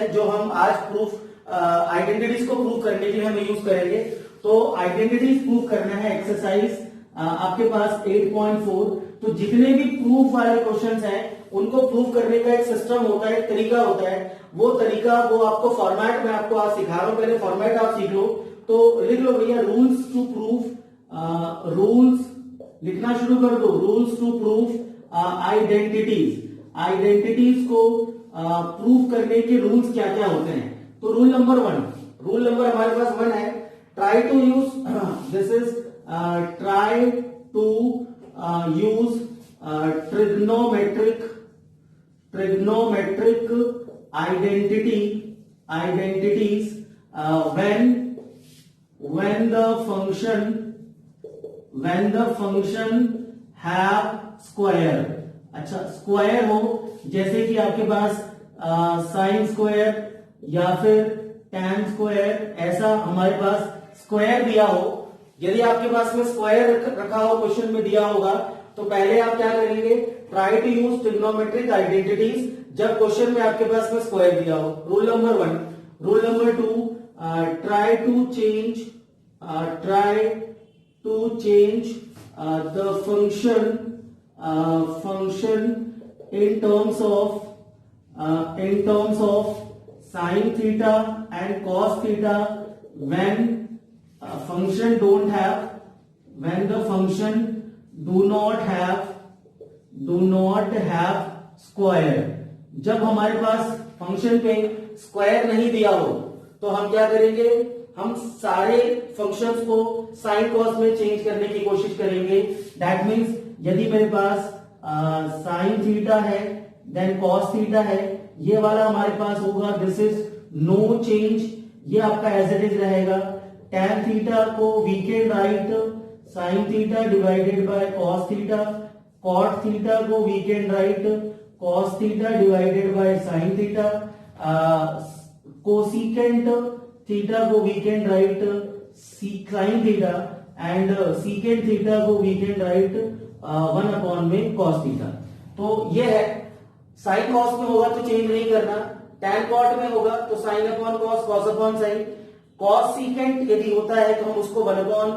है जो हम आज प्रूफ आइडेंटिटीज को प्रूव करने के लिए हम यूज करेंगे। तो आइडेंटिटीज प्रूव करना है एक्सरसाइज आपके पास 8.4। तो जितने भी प्रूफ वाले क्वेश्चंस हैं उनको प्रूव करने का एक सिस्टम होता है, एक तरीका होता है। वो तरीका वो आपको फॉर्मेट में आपको आज सिखा रहा हूं, पहले फॉर्मेट आप सीख लो। तो लिख लो भैया रूल्स टू प्रूफ, रूल्स लिखना शुरू कर दो। Rules to proof identities, identities को प्रूव करने के रूल्स क्या क्या होते हैं। तो रूल नंबर 1, रूल नंबर हमारे पास 1 है, try to use, this is try to use trigonometric identities when the function have square। अच्छा, स्क्वायर हो, जैसे कि आपके पास साइन स्क्वायर या फिर tan स्क्वायर, ऐसा हमारे पास स्क्वायर दिया हो। यदि आपके पास में स्क्वायर रखा हो, क्वेश्चन में दिया होगा, तो पहले आप क्या करेंगे, try to use trigonometric identities जब क्वेश्चन में आपके पास में स्क्वायर दिया हो। Rule number 1। Rule number 2, try to change the function in terms of sin theta and cos theta when function don't have, when the function do not have square। जब हमारे पास function पे square नहीं दिया हो तो हम क्या करेंगे, हम सारे फंक्शंस को साइन कॉस में चेंज करने की कोशिश करेंगे। दैट मीन्स यदि मेरे पास साइन थीटा है देन कॉस थीटा है, ये वाला हमारे पास होगा, दिस इज नो चेंज, ये आपका एज इट इज रहेगा। tan थीटा को we can write sine theta divided by cos theta, cot theta को we can write cos theta divided by sine theta, cosecant theta को we can write sine theta and secant theta को we can write 1 upon में cos theta. तो ये है, sine cos में होगा तो चेंज नहीं करना, tan cot में होगा तो sine upon cos, cos upon sine. Cos secant यदि होता है तो हम उसको 1 अपॉन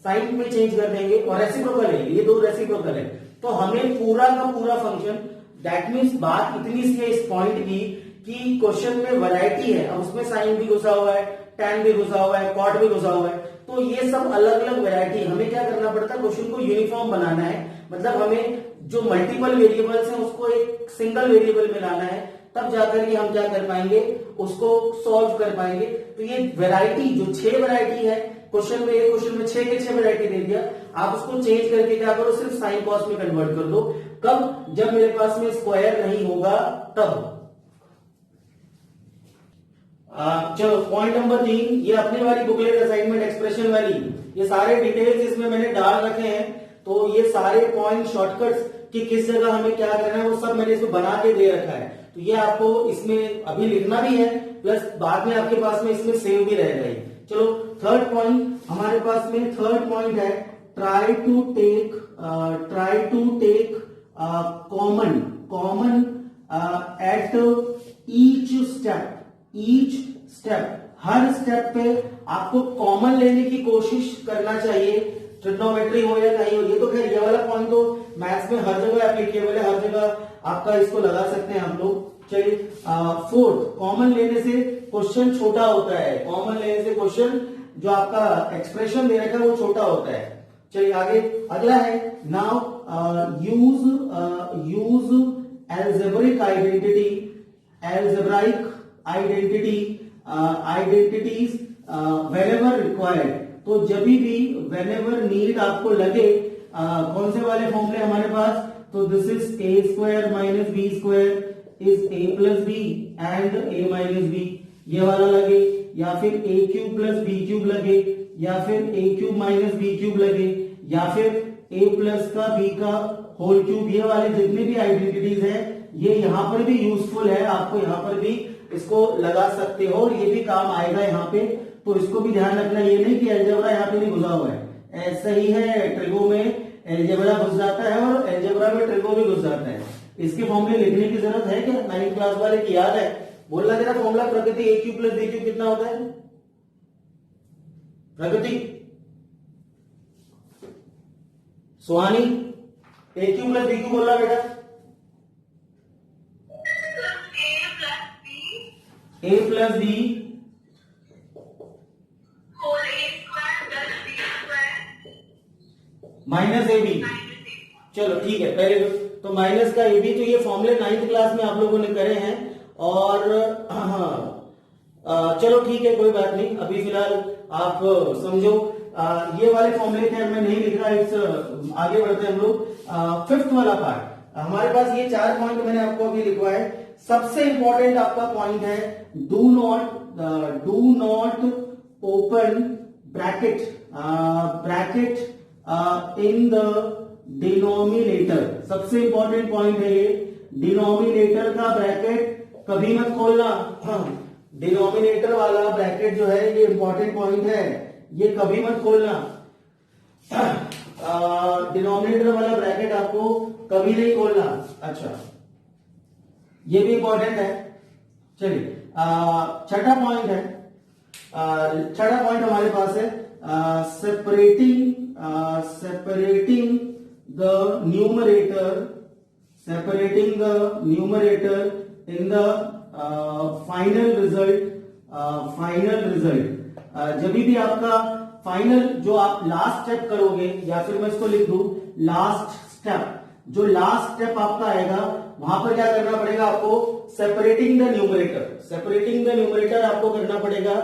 साइन में चेंज कर देंगे, और रेसिप्रोकल है, ये दो रेसिप्रोकल है। तो हमें पूरा का पूरा फंक्शन, दैट मीन्स बात इतनी सी है इस पॉइंट की कि क्वेश्चन में वैरायटी है, अब उसमें साइन भी घुसा हुआ है, tan भी घुसा हुआ है, कॉट भी घुसा हुआ है, तो ये सब अलग अलग वैरायटी। हमें क्या करना पड़ता है, क्वेश्चन को यूनिफॉर्म बनाना है, मतलब हमें जो मल्टीपल वेरिएबल्स हैं उसको एक सिंगल वेरिएबल में लाना है, तब जाकर के हम क्या कर पाएंगे, उसको सॉल्व कर पाएंगे। तो ये वैरायटी जो 6 वैरायटी है क्वेश्चन में, एक क्वेश्चन में 6 के 6 वैरायटी दे दिया, आप उसको चेंज करके क्या करो, सिर्फ साइन कॉस में कन्वर्ट कर दो। कब, जब मेरे पास में स्क्वायर नहीं होगा तब। चलो पॉइंट नंबर 3, ये अपनी वाली बुकलेट असाइनमेंट एक्सप्रेशन वाली, ये सारे डिटेल्स इसमें मैंने डाल रखे हैं। तो ये सारे पॉइंट शॉर्टकट्स कि किस जगह हमें क्या करना है वो सब मैंने इसमें बना के दे रखा है। तो ये आपको इसमें अभी लिखना भी है, प्लस बाद में आपके पास में इसमें सेव भी रहेगा ही। चलो थर्ड पॉइंट हमारे पास में, थर्ड पॉइंट है try to take common at each step, हर स्टेप पे आपको कॉमन लेने की कोशिश करना चाहिए, ट्रिग्नोमेट्री हो या नहीं हो। ये तो खैर ये वाला पॉइंट तो मैथ्स में हर जगह एप्लीकेबल है, हर जगह आपका इसको लगा सकते हैं हम लोग। चलिए फोर्थ, कॉमन लेने से क्वेश्चन छोटा होता है, कॉमन लेने से क्वेश्चन जो आपका एक्सप्रेशन दे रखा है वो छोटा होता है। चलिए आगे अगला है, now use algebraic identities whenever required. तो जब भी व्हेनेवर नीड आपको लगे, कौन से वाले फॉर्मूले हमारे पास, तो this is A square minus B square is A plus B and A minus B, ये वाला लगे, या फिर A cube plus B cube लगे, या फिर A cube minus B cube लगे, या फिर ए प्लस का बी का होल क्यूब, ये वाले जितने भी आइडेंटिटीज है ये यहाँ पर भी यूजफुल है, आपको यहाँ पर भी इसको लगा सकते हो और ये भी काम आएगा यहाँ पे। तो इसको भी ध्यान रखना, ये नहीं कि एल्जेब्रा यहाँ पे नहीं घुसा हुआ है, ऐसा ही है, ट्रिगो में एल्जेब्रा घुस जाता है और एल्जेब्रा में ट्रिगो भी घुस जाता है। इसके फॉर्मूले लिखने की जरूरत है क्या, 9th क्लास वाले की याद है, बोलना जरा formula Prakriti A Q plus B Q कितना होता है Prakriti Suhani A Q plus B Q बोलना बेटा A plus B minus A B चलो ठीक है वेरी गुड तो माइनस का ए बी तो ये फॉर्मूले 9th क्लास में आप लोगों ने करे हैं और चलो ठीक है कोई बात नहीं अभी फिलहाल आप समझो ये वाले फॉर्मूले खैर मैं नहीं लिख रहा इट्स आगे बढ़ते हैं हम लोग 5th वाला पार्ट हमारे पास ये 4 पॉइंट मैंने आपको अभी लिखवाए सबसे इंपॉर्टेंट आपका पॉइंट है do not open bracket in the denominator सबसे इंपॉर्टेंट पॉइंट है ये डिनोमिनेटर का ब्रैकेट कभी मत खोलना डिनोमिनेटर वाला ब्रैकेट जो है ये इंपॉर्टेंट पॉइंट है ये कभी मत खोलना डिनोमिनेटर वाला ब्रैकेट आपको कभी नहीं खोलना अच्छा ये भी इंपॉर्टेंट है चलिए छठा पॉइंट है छठा पॉइंट हमारे पास है separating the numerator in the final result जब भी आपका फाइनल जो आप लास्ट स्टेप करोगे या फिर मैं इसको लिख दूं लास्ट स्टेप आपका आएगा वहां पर क्या करना पड़ेगा आपको सेपरेटिंग द न्यूमरेटर आपको करना पड़ेगा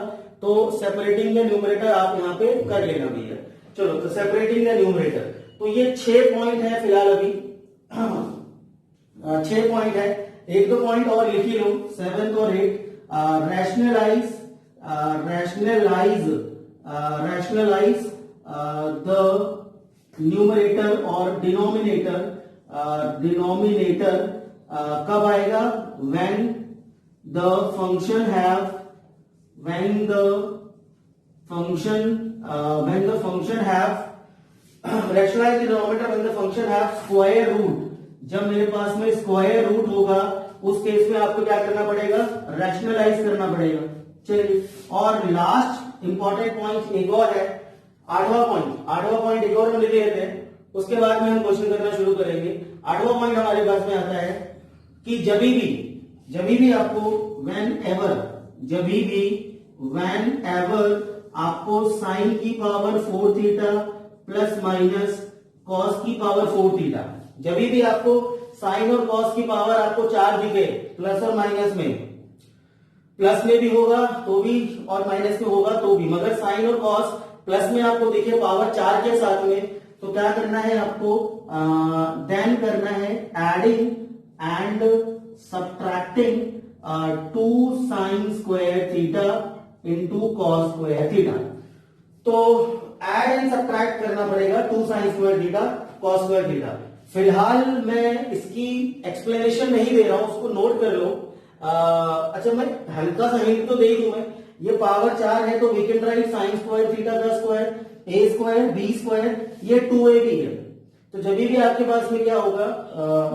तो सेपरेटिंग द न्यूमरेटर आप यहां पे कर लेना भैया चलो तो सेपरेटिंग द न्यूमरेटर तो ये 6 पॉइंट है फिलहाल अभी 6 पॉइंट है एक दो पॉइंट और लिख ही लो 7th और 8 rationalize the numerator और denominator कब आएगा when the function have rationalize the denominator when the function have square root जब मेरे पास में स्क्वायर रूट होगा उस केस में आपको क्या करना पड़ेगा रैशनलाइज करना पड़ेगा चलिए और लास्ट इंपॉर्टेंट पॉइंट एक और है 8वां पॉइंट एक और हम लिख लेते हैं उसके बाद में हम क्वेश्चन करना शुरू करेंगे 8वां पॉइंट हमारे पास में आता है कि जब भी आपको वेन एवर आपको साइन की power 4 theta plus minus cos की पावर 4 थीटा जब भी आपको साइन और कॉस की पावर आपको 4 दिखे प्लस और माइनस में प्लस में भी होगा तो भी और माइनस में होगा तो भी मगर साइन और कॉस प्लस में आपको दिखे पावर 4 के साथ में तो क्या करना है आपको देन करना है adding and subtracting 2 sign square theta into cos square theta तो एड एंड सब्ट्रैक्ट करना पड़ेगा 2 sign square theta cos square theta फिलहाल मैं इसकी एक्सप्लेनेशन नहीं दे रहा हूं उसको नोट कर लो अच्छा मैं हल्का सा हिंट तो दे ही दूं मैं ये पावर 4 है तो we can write sine square theta का square A square B square ये 2ab है तो जब भी आपके पास में क्या होगा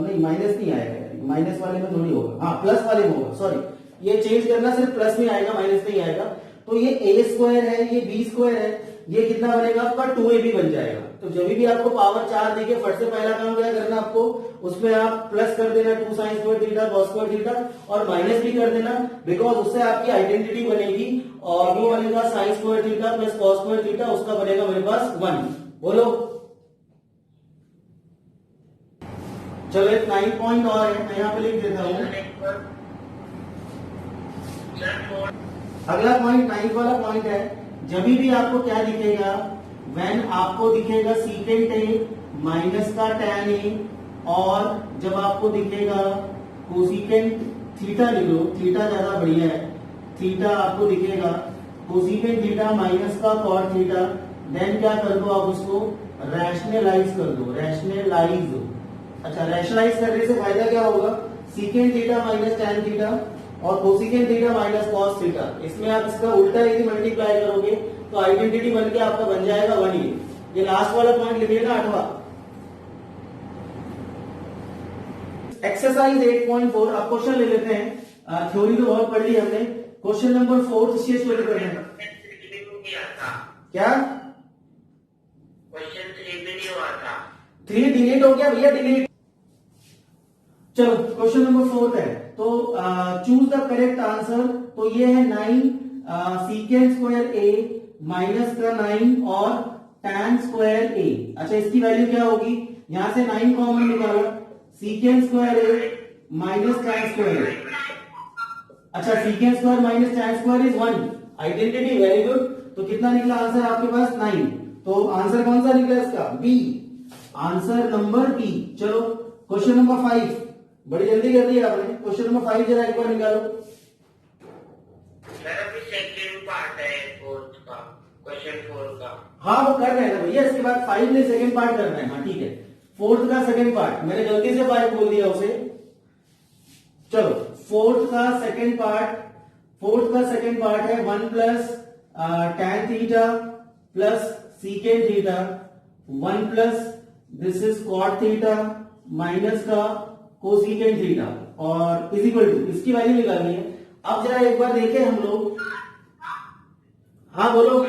नहीं माइनस नहीं आएगा माइनस वाले में थोड़ी होगा हाँ प्लस वाले में होगा सॉरी ये चेंज करना सिर्फ प्लस में आएगा माइनस नहीं आएगा तो ये ए स्क्वायर है ये बी स्क्वायर है ये कितना बनेगा आपका 2ab बन जाएगा तो जब भी आपको पावर 4 देके फट से पहला काम क्या करना आपको उसमें आप प्लस कर देना 2 sign square theta cos square theta और माइनस भी कर देना बिकॉज उससे आपकी आइडेंटिटी बनेगी और वो बनेगा sign square theta plus cos square theta उसका बनेगा मेरे पास 1 बोलो चलो एक 9 पॉइंट और है मैं यहाँ पे लिख देता हूं अगला पॉइंट 9 वाला पॉइंट है जब भी आपको क्या दिखेगा व्हेन आपको दिखेगा सीकेंट ए माइनस का tan ए और जब आपको दिखेगा कोसिकेंट थीटा लिख लो थीटा ज्यादा बढ़िया है थीटा आपको दिखेगा कोसिकेंट थीटा माइनस का कॉट थीटा देन क्या कर दो आप उसको रैशनलाइज कर दो अच्छा रैशनलाइज करने से फायदा क्या होगा secant theta minus tan theta और cosecant theta minus cos theta इसमें आप इसका उल्टा यदि मल्टीप्लाई करोगे तो आइडेंटिटी बन के आपका बन जाएगा 1 ये लास्ट वाला पॉइंट लिखिएगा 8वां एक्सरसाइज 8.4 आप क्वेश्चन ले लेते हैं थ्योरी तो बहुत पढ़ ली हमने। क्वेश्चन नंबर 4 से शुरू करना है। क्या क्वेश्चन 3 भी नहीं हुआ था। 3 डिलीट हो गया भैया, डिलीट। चलो क्वेश्चन नंबर 4 है, तो चूज द करेक्ट आंसर। तो ये है 9 सीकेंड स्क्वायर ए माइनस का 9 और tan स्क्वायर ए। अच्छा इसकी वैल्यू क्या होगी, यहां से 9 कॉमन निकाला, secant square A minus tan square A. अच्छा secant square minus tan square is 1, identity, very good. तो कितना निकला आंसर आपके पास 9। तो आंसर कौन सा निकला इसका, बी, आंसर नंबर बी। चलो क्वेश्चन नंबर 5, बड़ी जल्दी कर दी आपने। क्वेश्चन नंबर 5 जरा एक बार निकालो। सर अभी सेकंड पार्ट है फोर्थ का, क्वेश्चन 4 का। हाँ वो कर रहे हैं ना भैया, इसके बाद 5 में सेकंड पार्ट कर रहे हैं। हाँ ठीक है, 4th का सेकंड पार्ट, मैंने गलती से 5 बोल दिया उसे। चलो 4th का सेकंड पार्ट है 1 प्लस tan theta plus secant theta 1 plus this is cot theta minus का कोसीकेंड थीटा और इज इक्वल टू, इसकी वैल्यू निकालनी है। अब जरा एक बार देखें हम लोग। हाँ बोलो।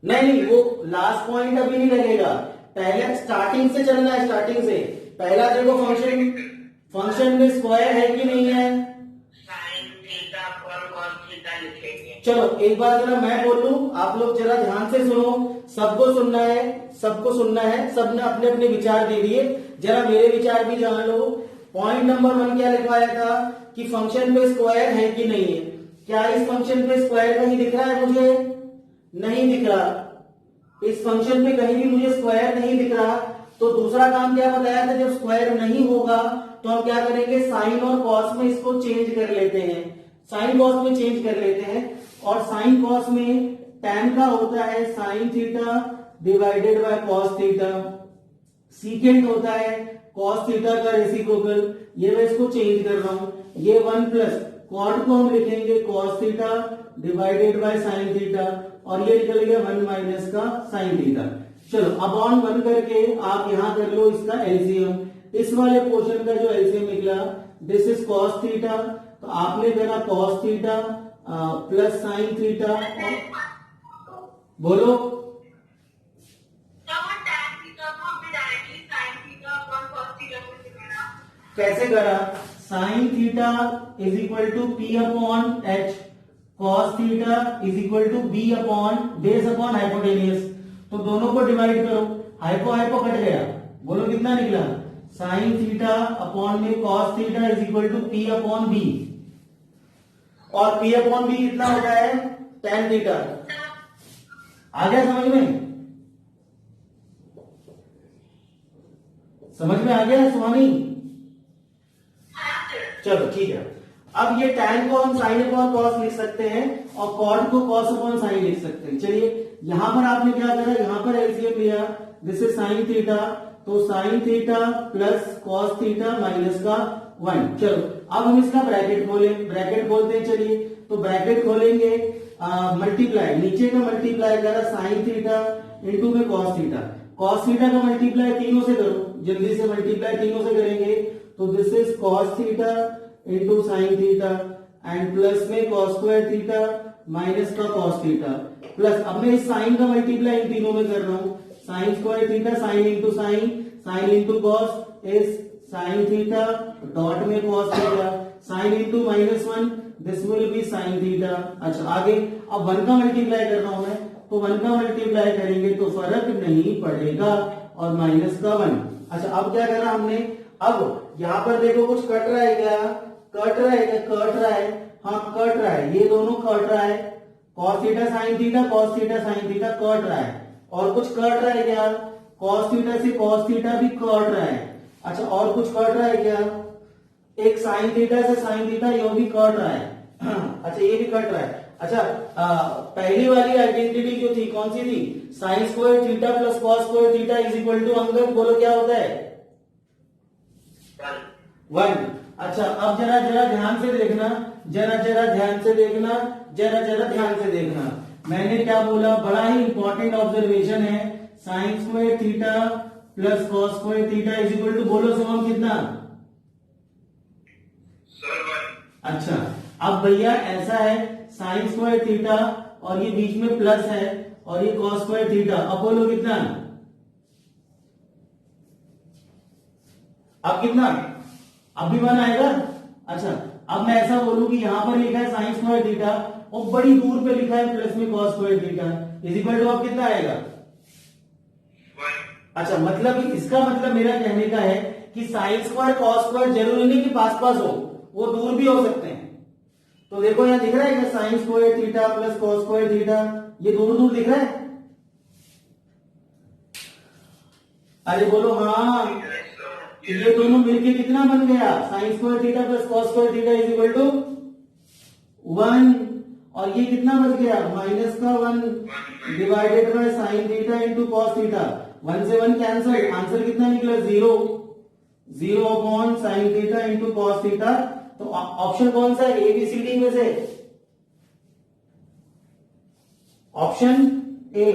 नहीं वो लास्ट पॉइंट अभी नहीं लगेगा, पहले स्टार्टिंग से चलना है। स्टार्टिंग से पहला देखो, फंक्शन में स्क्वायर है कि नहीं है। साइन थीटा और कॉस थीटा लिखेंगे। चलो एक बार जरा मैं बोलूं, आप लोग जरा ध्यान से सुनो, सबको सुनना है, सबने अपने अपने विचार दे दिए, जरा मेरे विचार भी जान लो। पॉइंट नंबर 1 क्या लिखवाया था कि फंक्शन पे स्क्वायर है कि नहीं है। क्या इस फंक्शन पे स्क्वायर कहीं दिख रहा है मुझे, नहीं दिख रहा। इस फंक्शन पे कहीं भी मुझे स्क्वायर नहीं दिख रहा। तो दूसरा काम क्या बताया था, जब स्क्वायर नहीं होगा तो हम क्या करेंगे, साइन और कॉस में इसको चेंज कर लेते हैं, साइन कॉस में चेंज कर लेते हैं। और साइन कॉस में tan का होता है sign theta divided by cos theta, सीकेंड होता है कॉस थीटा का रेसिप्रोकल। ये मैं इसको चेंज कर रहा हूं, ये 1 प्लस कॉट को हम लिखेंगे cos theta divided by sine theta और ये निकल गया 1 माइनस का साइन थीटा। चलो अब ऑन 1 करके आप यहां कर लो इसका एलसीएम। इस वाले पोर्शन का जो एलसीएम निकला, दिस इज कॉस थीटा, तो आपने करा cos theta plus sine theta. बोलो कैसे करा, sine theta is equal to P upon H, cos theta is equal to B upon base upon hypotenuse. तो दोनों को डिवाइड करो, हाइपो हाइपो कट गया, बोलो कितना निकला, साइन थीटा अपॉन में cos theta is equal to P upon B, और पी अपॉन बी कितना होता है tan थीटा। आ गया समझ में, समझ में आ गया स्वामी। चलो ठीक है, अब ये tan को हम साइन अपॉन कॉस लिख सकते हैं और कॉट को कॉस अपॉन साइन लिख सकते हैं। चलिए यहां पर आपने क्या करा, यहां पर एलसीएम लिया, दिस इज साइन थीटा, तो sine theta plus cos theta minus का 1। चलो अब हम इसका ब्रैकेट खोलें, ब्रैकेट खोलते हैं। चलिए तो ब्रैकेट खोलेंगे, मल्टीप्लाई, नीचे का मल्टीप्लाई करा साइन थीटा इंटू में कॉस थीटा, कॉस थीटा का मल्टीप्लाई तीनों से करो, जल्दी से मल्टीप्लाई तीनों से करेंगे। तो this is cos theta into sine theta and plus में कॉस स्क्वायर थीटा माइनस का कॉस थीटा प्लस, अब मैं इस साइन का मल्टीप्लाई इन तीनों में कर रहा हूं, sine square theta sine into sine, sine into cos is sine theta dot में cos theta, sine into -1 this will be sine theta. अच्छा आगे अब 1 का मल्टीप्लाई कर रहा हूं मैं, तो 1 का मल्टीप्लाई करेंगे तो फर्क नहीं पड़ेगा और माइनस का 1। अच्छा अब क्या करा हमने, अब यहां पर देखो कुछ कट रहा है क्या, कट रहा है क्या, कट रहा है, हाँ कट रहा है, ये दोनों कट रहा है, cos theta sign theta, cos theta sine theta cut रहा है, और कुछ कट रहा है क्या, कॉस थीटा से कॉस थीटा भी कट रहा है। अच्छा और कुछ कट रहा है क्या, एक साइन थीटा से साइन थीटा ये भी कट रहा है। अच्छा ये भी कट रहा है। अच्छा पहली वाली आइडेंटिटी जो थी कौन सी थी, sine square theta plus cos square theta is equal to, Angad बोलो क्या होता है 1। अच्छा अब जरा जरा ध्यान से देखना, जरा जरा ध्यान से देखना, जरा जरा ध्यान से देखना, मैंने क्या बोला, बड़ा ही इंपॉर्टेंट ऑब्जर्वेशन है, sine square theta plus cos square theta is equal to, बोलो सुमन कितना अच्छा, अब भैया ऐसा है, साइन स्क्वायर थीटा और ये बीच में प्लस है और ये कॉस स्क्वायर थीटा, अब बोलो कितना, अब कितना, अब भी 1 आएगा। अच्छा, अब मैं ऐसा बोलूं कि यहां पर लिखा है साइन स्क्वायर थीटा और बड़ी दूर पे लिखा है प्लस में cos square theta, is equal to अब कितना आएगा। अच्छा, मतलब इसका मतलब मेरा कहने का है कि साइन स्क्वायर कॉस स्क्वायर जरूरी नहीं कि पास पास हो, वो दूर भी हो सकते हैं। तो देखो यहां दिख रहा है कि sign square theta plus cos square theta, ये दूर दूर दिख रहा है। अरे बोलो हाँ, ये दोनों मिलके कितना बन गया, sine square theta plus cos square theta is equal to 1, और ये कितना बच गया, माइनस का 1 divided by sine theta into cos theta, 1 से 1 कैंसल, आंसर कितना निकला 0, 0 upon sine theta into cos theta. तो ऑप्शन कौन सा है ए बी सी डी में से, ऑप्शन ए,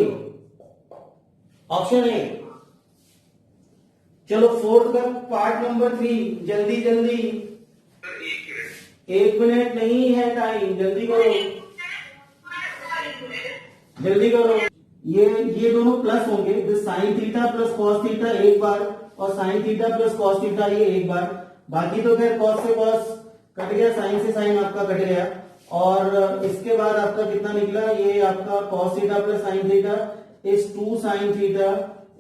ऑप्शन ए। चलो फोर्थ का पार्ट नंबर 3, जल्दी जल्दी, 1 मिनट नहीं है टाइम, जल्दी करो जल्दी करो। ये दोनों प्लस होंगे, sine theta plus cos theta एक बार और sine theta plus cos theta ये एक बार, बाकी तो खैर कॉस से कॉस कट गया, साइन से साइन आपका कट गया, और इसके बाद आपका कितना निकला, ये आपका cos theta plus sine theta is 2 sign theta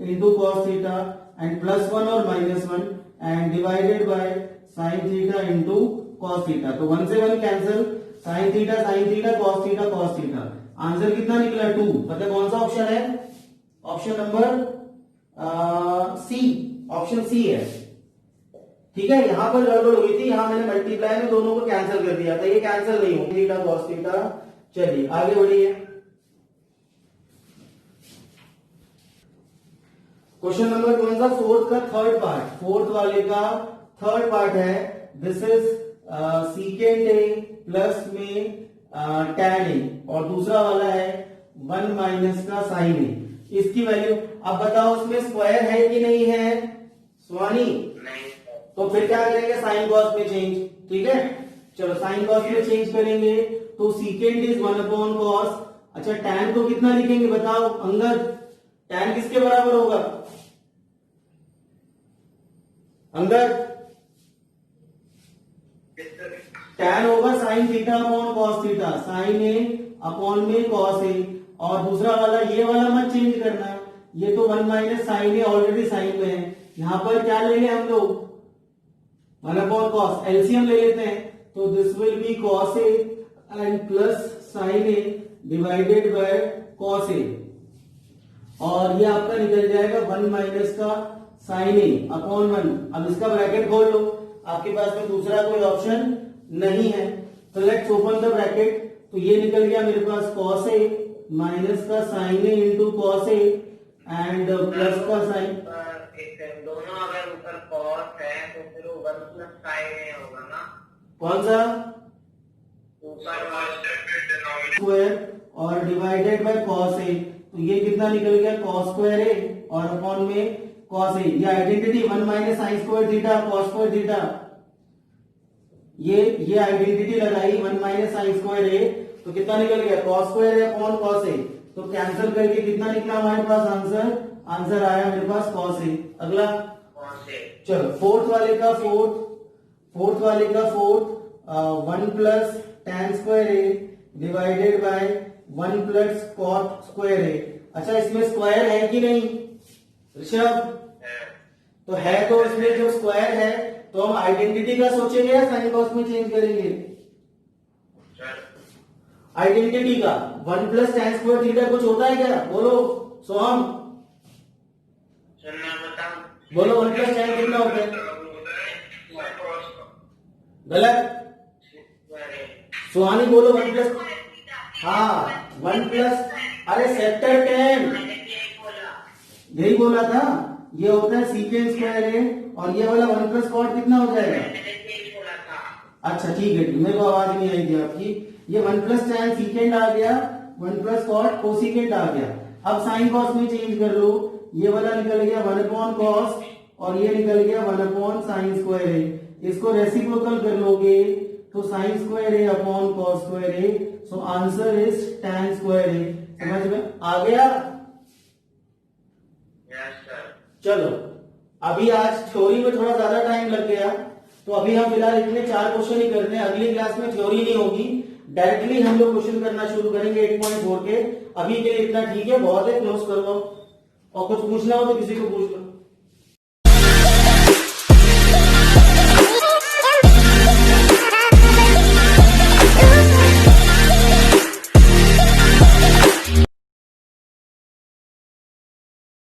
into cos theta and +1 और -1 and divided by sine theta into cos theta. तो 1 से 1 cancel, sine theta cos theta, answer कितना निकला 2। पता कौन सा ऑप्शन है, option number C, option C है। ठीक है, यहां पर गड़बड़ हुई थी, यहां मैंने मल्टीप्लाई में दोनों को कैंसिल कर दिया था, ये कैंसिल नहीं हो, थीटा कॉस थीटा। चलिए आगे बढ़िए, क्वेश्चन नंबर कौन सा, फोर्थ का थर्ड पार्ट, फोर्थ वाले का थर्ड पार्ट है, this is secant A plus में tan ए, और दूसरा वाला है 1 माइनस का साइन ए। इसकी वैल्यू अब बताओ, उसमें स्क्वायर है कि नहीं है स्वानी, तो फिर क्या करेंगे, साइन कॉस में चेंज। ठीक है, चलो साइन कॉस में चेंज करेंगे, तो सीकेंट इज 1 अपॉन कॉस। अच्छा, tan को कितना लिखेंगे बताओ अंगद, tan किसके बराबर होगा अंगद, tan होगा sine theta upon cos theta, sine A upon में कॉस ए, और दूसरा वाला ये वाला मत चेंज करना, ये तो 1 माइनस साइन ए ऑलरेडी साइन में है, यहां पर क्या लेंगे हम लोग 1 अपॉन कॉस, एलसीएम ले लेते हैं, तो this will be cos A and plus sine A divided by cos A, और ये आपका निकल जाएगा 1 माइनस का साइन ए अपॉन 1। अब इसका ब्रैकेट खोल लो, आपके पास में दूसरा कोई ऑप्शन नहीं है, तो लेट्स ओपन द ब्रैकेट, तो ये निकल गया मेरे पास कॉस ए माइनस का sine A into cos A and plus का साइन, दोनों अगर ऊपर कॉस है तो फिर वो 1 प्लस साइन ए होगा ना, कौन सा ऊपर स्क्वायर और डिवाइडेड बाय कॉस ए, तो ये कितना निकल गया कॉस स्क्वायर ए और अपॉन में कॉस ए, ये identity 1 minus sign square theta cos square theta, ये आइडेंटिटी लगाई 1 माइनस साइन स्क्वायर ए, तो कितना निकल गया cos square A upon cos A, तो कैंसिल करके कितना निकला हमारे पास आंसर आया मेरे पास कॉस ए। अगला चलो फोर्थ वाले का फोर्थ 1 प्लस tan square A divided by 1 plus cot square A. अच्छा, इसमें स्क्वायर है कि नहीं ऋषभ, तो है, तो इसमें जो स्क्वायर है तो हम आइडेंटिटी का सोचेंगे या साइन कॉस में चेंज करेंगे, आइडेंटिटी का। 1 प्लस tan स्क्वायर थीटा कुछ होता है क्या, बोलो सोहम, बोलो 1 प्लस tan कितना होता है, गलत, सुहानी बोलो 1 प्लस, हाँ 1 प्लस, अरे सेक्टर 10 यही बोला था, ये होता है सीकेंट स्क्वायर है, और ये वाला 1 प्लस कॉट कितना हो जाएगा, अच्छा ठीक है, मेरे को आवाज नहीं आई थी आपकी, ये 1 प्लस tan सीकेंट आ गया, 1 प्लस कॉट कोसीकेंट आ गया। अब साइन कॉस में चेंज कर लो, ये वाला निकल गया 1 अपॉन कॉस और ये निकल गया 1 अपॉन साइन स्क्वायर है, इसको रेसिप्रोकल कर लोगे, तो sine square A upon cos square A, so answer is tan square A. समझ में आ गया? Yes sir. चलो अभी आज थ्योरी में थोड़ा ज्यादा टाइम लग गया, तो अभी हम फिलहाल इतने 4 क्वेश्चन ही करते हैं। अगली क्लास में थ्योरी नहीं होगी, डायरेक्टली हम लोग क्वेश्चन करना शुरू करेंगे 8.4 के। अभी के लिए इतना ठीक है, बहुत है, क्लोज करो। और कुछ पूछना हो तो किसी को पूछ लो।